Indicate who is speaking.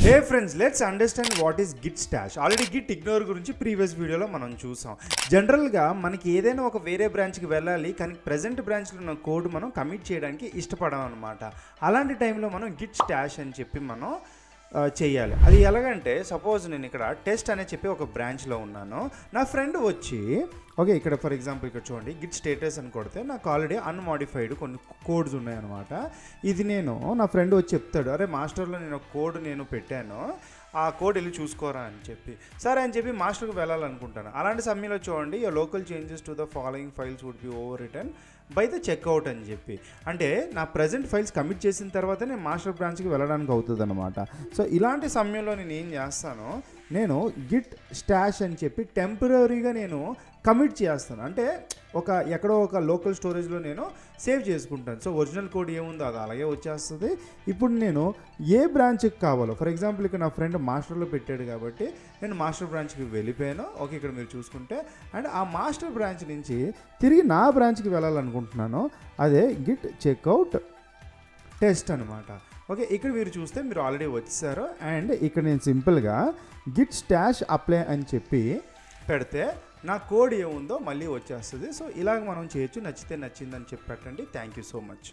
Speaker 1: Hey friends, let's understand what is Git stash. Already Git ignore గురించి previous వీడియోలో మనం చూసాం. జనరల్గా మనకి ఏదైనా ఒక వేరే బ్రాంచ్కి వెళ్ళాలి, కానీ ప్రజెంట్ బ్రాంచ్లో ఉన్న కోడ్ మనం కమిట్ చేయడానికి ఇష్టపడం అనమాట. అలాంటి టైంలో మనం గిట్ స్టాష్ అని చెప్పి మనం చేయాలి. అది ఎలాగంటే, సపోజ్ నేను ఇక్కడ టెస్ట్ అనే చెప్పి ఒక బ్రాంచ్లో ఉన్నాను. నా ఫ్రెండ్ వచ్చి ఓకే, ఇక్కడ ఫర్ ఎగ్జాంపుల్ ఇక్కడ చూడండి, గిట్ స్టేటస్ అని కొడితే నాకు ఆల్రెడీ అన్మాడిఫైడ్ కొన్ని కోడ్స్ ఉన్నాయన్నమాట. ఇది నేను నా ఫ్రెండ్ వచ్చి చెప్తాడు, అరే మాస్టర్లో నేను కోడ్ పెట్టాను, ఆ కోడ్ వెళ్ళి చూసుకోరా అని చెప్పి. సరే అని చెప్పి మాస్టర్కి వెళ్ళాలనుకుంటాను. అలాంటి సమయంలో చూడండి, your local changes to the following files would be overwritten by the checkout అని చెప్పి. అంటే నా ప్రజెంట్ ఫైల్స్ కమిట్ చేసిన తర్వాత నేను మాస్టర్ బ్రాంచ్కి వెళ్ళడానికి అవుతుంది అనమాట. సో ఇలాంటి సమయంలో నేను ఏం చేస్తాను, నేను గిట్ స్టాష్ అని చెప్పి టెంపరీగా నేను కమిట్ చేస్తాను. అంటే ఎక్కడో ఒక లోకల్ స్టోరేజ్లో నేను సేవ్ చేసుకుంటాను. సో ఒరిజినల్ కోడ్ ఏముందో అది అలాగే వచ్చేస్తుంది. ఇప్పుడు నేను ఏ బ్రాంచ్కి కావాలో, ఫర్ ఎగ్జాంపుల్ ఇక్కడ నా ఫ్రెండ్ మాస్టర్లో పెట్టాడు కాబట్టి నేను మాస్టర్ బ్రాంచ్కి వెళ్ళిపోయాను. ఓకే, ఇక్కడ మీరు చూసుకుంటే, అండ్ ఆ మాస్టర్ బ్రాంచ్ నుంచి తిరిగి నా బ్రాంచ్కి వెళ్ళాలనుకుంటున్నాను. అదే గిట్ చెక్అవుట్ టెస్ట్ అనమాట. ఓకే, ఇక్కడ మీరు చూస్తే మీరు ఆల్రెడీ వచ్చేసారు. అండ్ ఇక్కడ నేను సింపుల్గా గిట్ స్టాష్ అప్లై అని చెప్పి పెడితే నా కోడ్ ఏముందో మళ్ళీ వచ్చేస్తుంది. సో ఇలాగ మనం చేయొచ్చు. నచ్చితే నచ్చిందని చెప్పి పెట్టండి. Thank you so much.